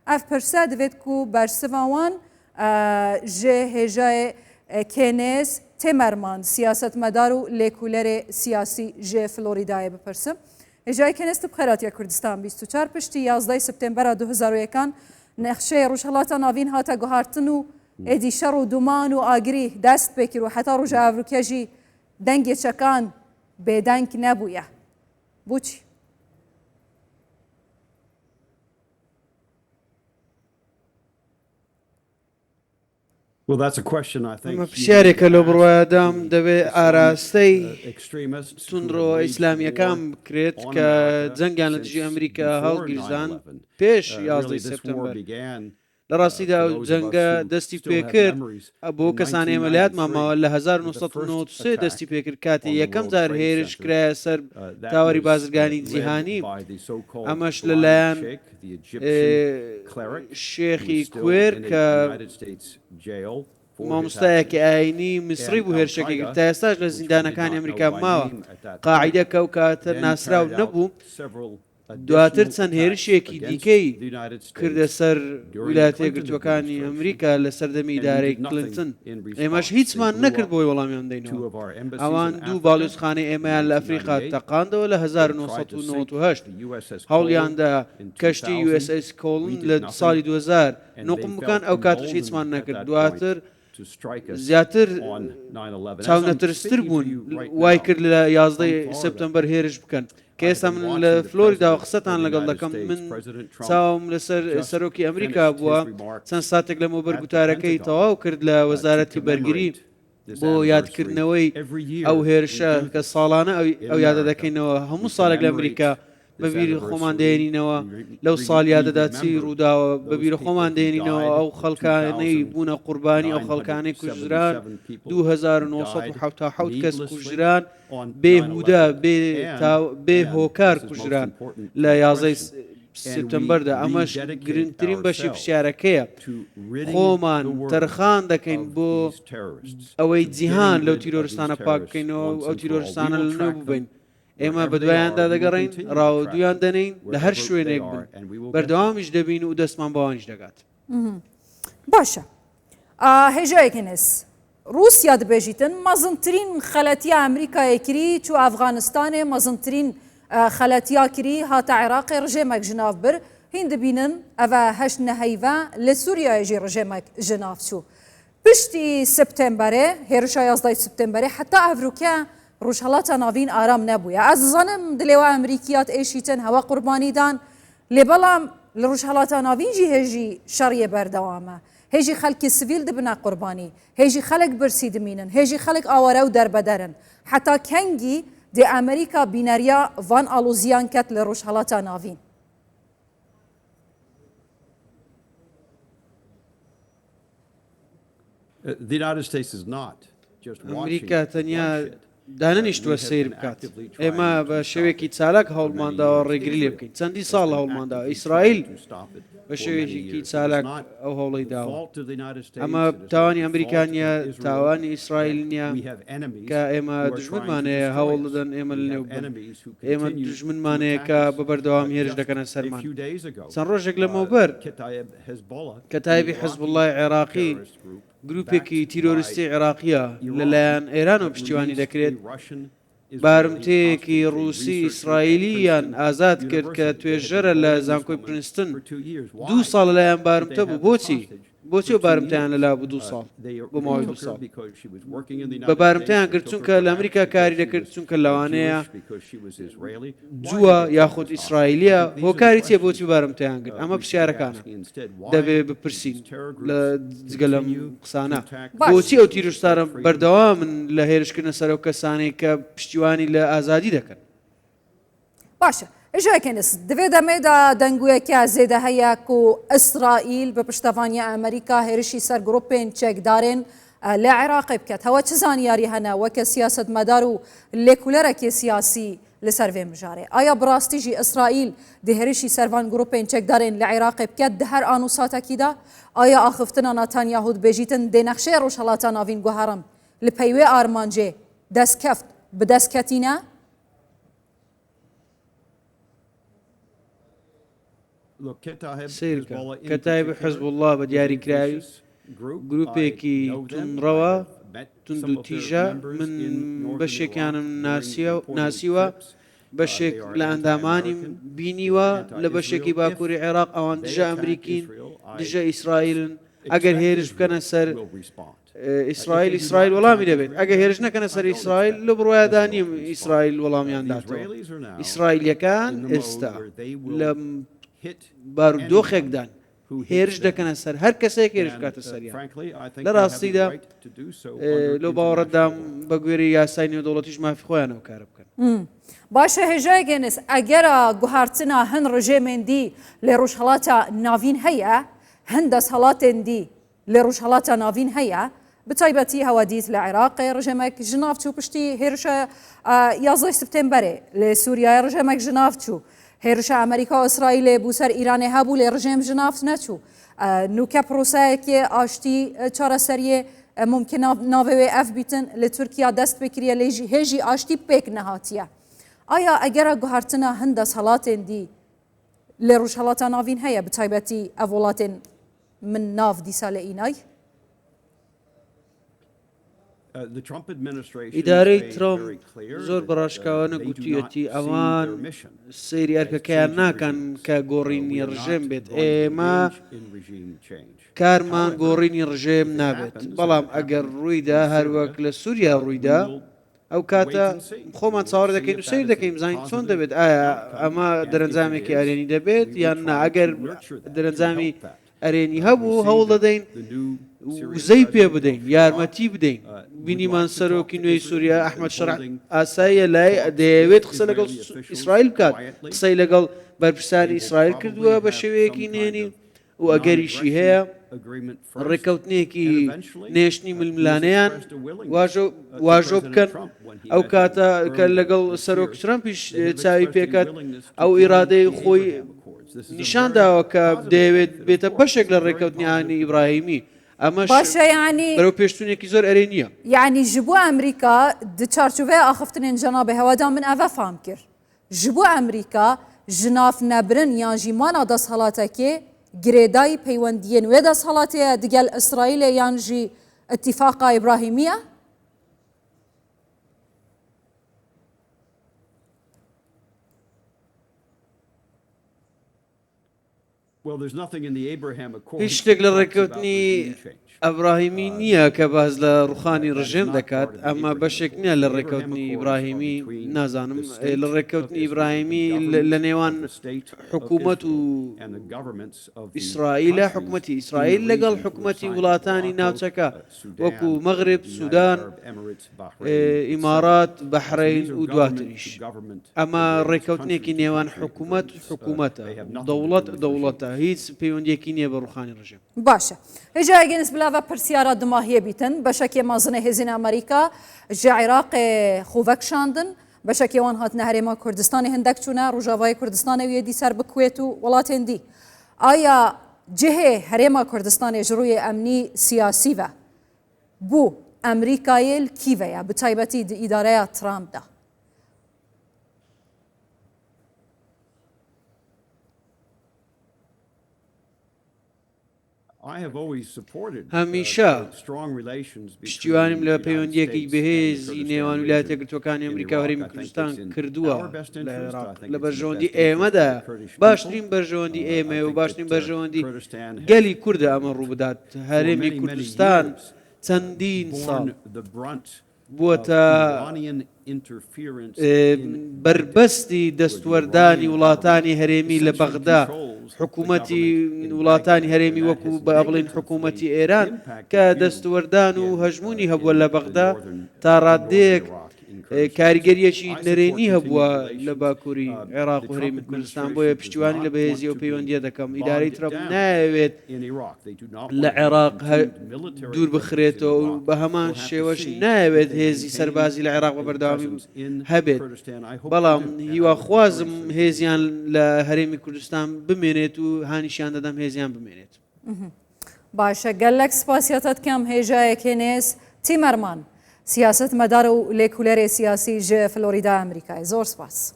اف پرسه دوید کو برسوان جه هجای کنیز تیمرمان سیاست مدارو لیکولر سیاسی جه فلوریدای بپرسم. هجای کنیز تبخیرات یا کردستان 24 پشتی 11 سپتامبر 2001 نقشه روشهلات ناوین هاتا گوهارتن و ادی شر و دومان و آگری دست بکر و حتی روژه افروکیا جی دنگ چکان بدنگ نبویه. بوچی؟ اما پرسیارێکە لەو بڕوایەدام دەبێت ئاراستەی تونڕۆ ئیسلامیەکان بکرێت کە جەنگیان لە دژی ئەمریکا هەڵگیرزان پێش 11 سپتامبەر. لە ڕاستیدا ئەو جەنگە دەستی پێکرد بۆ کەسانی ئێمەلات ماماوە لە 1993 دەستی پێکرد کاتی یەکەم جار هێرش کرایە سەر تاوەری بازرگانی جیهانی ئەمەش لەلایەن شێخی کوێر کە مامۆستایەکی ئاینی میسری بوو هێرشەکەی کرد تا ئێستاش لە زیندانەکانی ئەمریکا ماوە قاعیدە کە ئەو کاتە ناسراو نەبوو دواتر چەند هێرشێکی دیکەی کردە سەر ویلایەتە یەکگرتووەکانی ئەمریکا لە سەردەمی ئیدارەی کلنتن ئێمەش هیچمان نەکرد بۆی وەڵامیان دەینەوە ئەوان دوو باڵوێزخانەی ئێمەیان لە ئەفریقا تەقاندەوە لە 1998 هەوڵیاندا کەشتی USS کۆڵن لە ساڵی 2000 نوقم بکەن ئەو کاتش هیچمان نەکرد دواتر زیاتر چاونەترستر بوون وای کرد لە 11 سپتامبەر هێرش بکەن کە ئێستا من لە فلۆریداوە قسەتان لەگەڵ دەکەم من چاوم لەسەر سەرۆکی ئەمریکا بووە چەند ساتێک لەمەوبەر گوتارەکەی تەواو کرد لە وەزارەتی بەرگری بۆ یادکردنەوەی ئەو هێرشە کە ساڵانە ئەو یادە دەکەینەوە هەموو ساڵێک لە ئەمریکا بەبیری خۆمان دێنینەوە لەو ساڵیادەدا چی ڕووداوە بەبیرە خۆمان دێنینەوە ئەو خەڵکانەی بوونە قوربانی ئەو خەڵکانەی کوژران 2977 کەس کوژران بێهودا بێ هۆکار کوژران لە 11 سپتامبەردا ئەمەش گرنگترین بەشی پرسیارەکەیە خۆمان تەرخان دەکەین بۆ ئەوەی جیهان لەو تیرۆرستانە پاک بکەینەوە ئەو تیرۆرستانە لەنێو ببین ئێمە بە دوایاندا دەگەڕین ڕاوەدویان دەنین لە هەر شوێنێک بن بەردەوامیش دەبین و دەستمان بەوانیش دەگات. باشە هێژایەکی نێس رووسیا دەبێژیتن مەزنترین خەلەتیە ئەمریکایەکری چوو ئەفغانستانێ مەزنترین خەلەتیا کری هاتە عێراقی ڕژێمێک ژناف بر هین دەبینن ئەوە هەشت نەهەیڤە لە سووریایەژی ڕژێمێک ژناف چوو پشتی سپتێمبەرێ هێرشە 11 سپتێمبەرێ حتا ئەڤروکە ڕۆژهەڵاتە ناوین ئارام نەبووە ئەس زانم دلێوە ئەمریکیات ئێشیتن هەوە قوربانیدان لێ بەڵام لە ڕۆژهەڵاتە ناوینجی هێژی شەڕیە بەردەوامە هێژی خەڵکی سڤیل دبنە قوربانی هێژی خەڵک برسی دمینن هێژی خەڵک ئاوارە و دەربەدەرن حتا کەنگی دێ ئەمریکا بینەریە ڤان ئالۆزیان کەت لە ڕۆژهەڵاتە ناوین ئەمریکا تەنیا دانەنیشتووە سیر بکات ئێمە بە شێوێکی چالاک هەوڵمانداوە ڕێگری لێ بکەین چەندی ساڵ هەوڵماندا ئیسرائیل بە شێوێکی چالاک ئەو هەوڵی داوە ئەمە تاوانی ئەمریکانیە تاوانی ئیسرائیل نییە کە ئێمە دژمنمانەیە هەوڵ دەدەن ئێمە لەنێو ئێمە دژمنمانەیە کە بە بەردەوام هێرش دەکەنە سەرمان چەند ڕۆژێک لەمەوبەر کە تایبی حەزبوڵای عێراقی گروپێکی تیرۆریستی عێراقیە لەلایەن ئێران و پشتیوانی دەکرێت بارمتەیەکی ڕووسی ئیسرائیلیان ئازاد کرد کە توێژەرە لە زانکۆی پرنستن 2 ساڵ لەلایەن بارمتە بوو بۆچی و بارمتیان لەلا بوو 2 ساڵ بۆ ماوەی 2 ساڵ بە بارمتیان کرد چونکە لە ئەمریکا کاری دەکرد چونکە لەوانەیە جووە یاخود ئیسرائیلیە هۆکاری چیە بۆچی بارمتیان کرد ئەمە پرسیارەکانە دەبێ بپرسین لە جگە لەم قسانە بۆچی ئەو تیرۆریستانە بەردەوامن لە هێرشکردنە سەر ئەو کەسانەی کە پشتیوانی لە ئازادی دەکەن باشە ئێژەکەنس دەبێت دەمێدا دەنگوویەکە زێدە هەیە و ئیسرائیل بە پشتەوانی ئەمریکا هێرشی سەر گروپێن چێکدارێن لە عێراقی بکات هەوە چ زانیاری هەنا وەکە سیاسەتمەدار و لێکولەرێکی سیاسی لەسەر وێ مژارێ ئایا بڕاستیژی ئیسرائیل دهێرشی سەروان گروپێن چێکدارێن لە عێراقی بکات دە هەر ئان و ساتەکیدا ئایا ئاخفتنە ناتانیاهود بێژیتن دێنەخشەی ڕۆژهەڵاتە ناوین گوهارم لە پەیوێ ئارمانجێ دەستکەفت بدەستکەتینە سیرکە کەتایب حزب الله بە دیاریکراوی گروپێکی تونڕەوە تند و تیژە من بەشێکیانم ناسیوە بەشێک لە ئەندامانیم بینیوە لە بەشێکی باکووری عێراق ئەوان دژە ئەمریکین دژە ئیسرائیلن ئەگەر هێرش بکەنە سەر ئیسرائیل وەڵامی دەبێت ئەگە هێرش نەکەنە سەر ئیسرائیل لە بڕۆیادانیم ئیسرائیل وەڵامیان داتەوە ئیسرائیلیەکان ئێستا لە بارودۆخێکدان هێرش دەکەنە سەر هەر کەسێک هێرش بکاتە سەریان لە ڕاستیدا لەو باوەڕەتدام بە گوێرەی یاسای نێودەوڵەتیش مافی خۆیانەوە کارە بکەن باشە هێژای گەنس ئەگەرە گوهارتنە هەن ڕژێمێندی لێ ڕۆژهەڵاتە ناوین هەیە هەن دەسەڵاتێن دی لێ ڕۆژهەڵاتە ناوین هەیە بتایبەتی هەوە دیت لە عێراقی ڕژێمێک ژناف چوو پشتی هێرشە 11 سپتێمبەرێ لێ سووریای ڕژێمێک ژناف چوو هێرشە ئەمریکا و ئیسرائیلێ بوو سەر ئیرانێ هەبوو لێ ڕژێم ژناف نەچوو نوکە پرۆسایەکی ئاشتی چارەسەریە ممکن ناوێ ئەف بیتن لە تورکیا دەست بکریە لێ هێژی ئاشتی پێک نەهاتیە ئایا ئەگەرە گوهارتنە هەن دەسەڵاتێن دی لێ ڕۆژهەڵاتە ناوین هەیە بتایبەتی ئەڤ وڵاتێن من ناو دیسا لە ئینای ئیدارەی ترامپ زۆر بەڕاشکاوانە گوتوویەتی ئەوان سەیری ئەرکەکەیان ناکەن کە گۆڕینی ڕژێم بێت ئێمە کارمان گۆڕینی ڕژێم نابێت بەڵام ئەگەر ڕوویدا هەروەک لە سووریا ڕوویدا ئەو کاتە خۆمان چاوەڕ دەکەین و سیر دەکەین زانین چۆن دەبێت ئایا ئەمە دەرەنجامێکی ئەرێنی دەبێت یان نا ئەگەر دەرەنجامی ئەرێنی هەبوو هەوڵ دەدەین وزەی پێ بدەین یارمەتی بدەین بینیمان سەرۆکی نوێی سووریا ئەحمەد شەرع ئاساییە لای دەیەوێت قسە لەگەڵ ئیسرائیل بکات قسەی لەگەڵ بەرپرسانی ئیسرائیل کردووە بە شێوەیەکی نێنی و ئەگەریشی هەیە ڕێکەوتنێکی نێشتنی ململانەیان واژۆ بکەن ئەو کاتە کە لەگەڵ سەرۆک ترەمپیش چاوی پێکات ئەو ئیرادەی خۆی نیشان داوە کە دەیەوێت بێتە بەشێک لە ڕێکەوتنیانی ئیبراهیمی ئەمەش باشە یعنی بەرەو پێشتونێکی زۆر ئەرێنیە یعنی ji bo ئەمریکا di çarçoveya axiftinên cenabê hewadan min ev fam kir ji bo ئەمریکا ji navnebirin yan jî mana desthilatekê girêdayî peywendiyên wê desthilatê digel İsraîlê yan jî itîfaqa İbrahîmiye هیچ شتێک لە ڕێکەوتنی ئەبراهیمی نییە کە باز لە ڕوخانی ڕژێم دەکات ئەمە بەشێک نییە لە ڕێکەوتنی ئیبراهیمی نازانم لە ڕێکەوتنی ئیبراهیمی لە نێوان حکوومەت و ئیسرائیلە حکوومەتی ئیسرائیل لەگەڵ حکوومەتی وڵاتانی ناوچەکە وەکو مەغرب سوودان ئیمارات بەحرەین و دواتریش ئەمە ڕێکەوتنێکی نێوان حکوومەت حکوومەتە دەوڵەتە هیچ پەیوەندیەکی نییە بە ڕوخانی ڕژێم باشە هێژایگەنس بلاوە پرسیارە دماهیە بیتن بەشەکێ مازنە هێزین ئەمریکا ژە عێراقێ خوڤەکشاندن بەشەکێوان هاتنە هەرێما کوردستانی هەندێک چوونە ڕۆژاوای کوردستانی وێدی سەر بکوێت و وڵاتێن دی ئایا جهێ هەرێما کوردستانی ژڕووی ئەمنی سیاسیڤە بوو ئەمریکایل کیڤەیە بتایبەتی ئیدارەیە ترامپدا هەمیشە پشتیوانیم لە پەیوەندیەکی بەهێزی نێوان ویلایەتە یەکگرتووەکانی ئەمریکا و هەرێمی کوردستان کردووە لە عێراق لە بەرژەوەندی ئێمەدا باشترین بەرژەوەندی ئێمە و باشترین بەرژەوەندی گەلی کووردە ئەمە ڕووبدات هەرێمی کوردستان چەندین ساڵ بووەتە بربەستی دەستوەردانی وڵاتانی هەرێمی لە بەغدا حکوومەتی وڵاتانی هەرێمی وەکو بە بڵین حکوومەتی ئێران کە دەستوەردان و هەژمونی هەبووە لە بەغدا تا ڕادەیەک کاریگەریەکی نەرێنی هەبووە لە باکووری عێراق و هەرێمی کوردستان بۆیە پشتیوانی لە بەهێزی و پەیوەندیە دەکەم ئیدارەی ترامپ ناوێت لە عێراق دوور بخرێتەوە و بە هەمان شێوەش ناوێت هێزی سەربازی لە عێراق بە بەردەوامی هەبێت بەڵام هیواخوازم هێزیان لە هەرێمی کوردستان بمێنێت و هانیشیان دەدەم هێزیان بمێنێت باشە گەلەک سپاسیەتت کەم هێژایەکێنێس تیمەرمان سیاست مەدار و لێکولەرێ سیاسی ژە فلۆریدا ئەمریکای زۆر سپاس